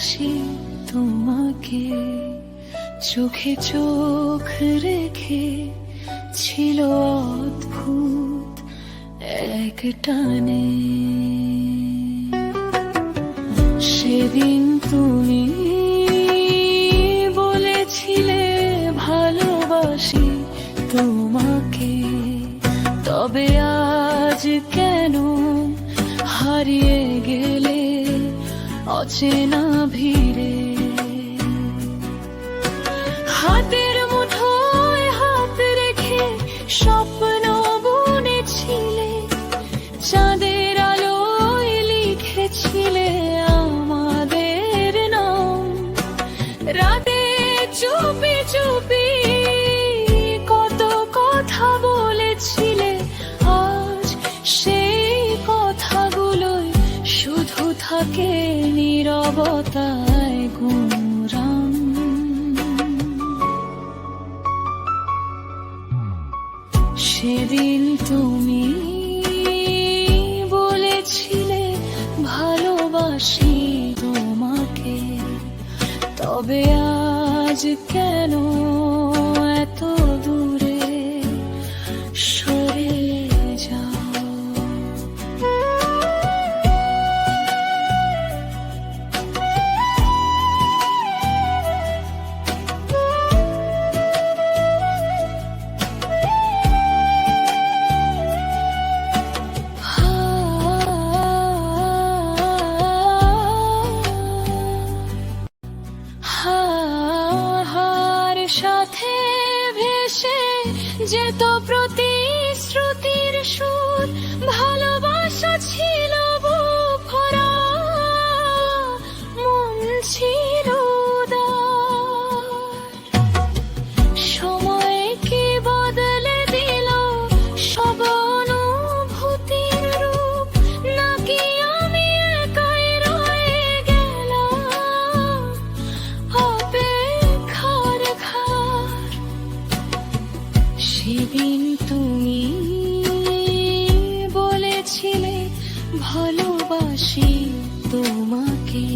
ভালোবাসি তোমাকে। চোখে চোখ রেখে ছিল অদ্ভুত এক টানে। সেদিন তুমি বলেছিলে ভালোবাসি তোমাকে, তবে আজ কেন হারিয়ে গেলে অচেনা ভিড়ে। হাতের মুঠোয় হাত রেখে স্বপ্ন বুনেছিলে, চাঁদের আলোয় লিখেছিলে আমাদের নাম। রাতে চুপি চুপি কত কথা বলেছিলে, আজ সেই কথাগুলোই শুধু থাকে নীরবতায় গুমরাম। সেদিন তুমি বলেছিলে ভালোবাসি তোমাকে, তবে আজ কেন এত দূরে সরে যাও। হার সাথে ভেসে যেত প্রতিশ্রুতির সুর, ভালোবাসা ছিল বুক ভরা, মন ছিল উদার। সময় কি বদলে দিল সব অনুভূতির রূপ, নাকি আমি একাই রয়ে গেলাম অপেক্ষার ঘর। সেদিন তুমি বলেছিলে ভালোবাসি তোমাকে,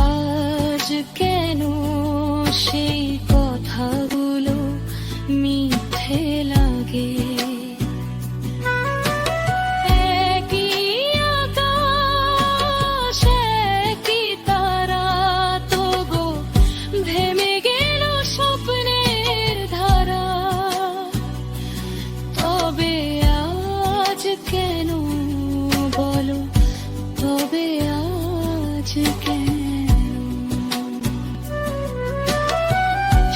আজ কেন সেই কথাগুলো মিথ্যে লাগে। একই আকাশ একই তারা, তবু ভেঙে গেল স্বপ্নের ধারা। তবে আজ কেন বলো, তবে আজ কেন?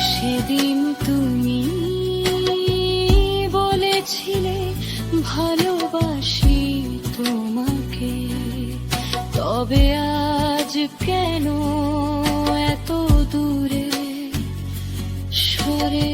সেদিন তুমি বলেছিলে ভালোবাসি তোমাকে, তবে আজ কেন এত দূরে সরে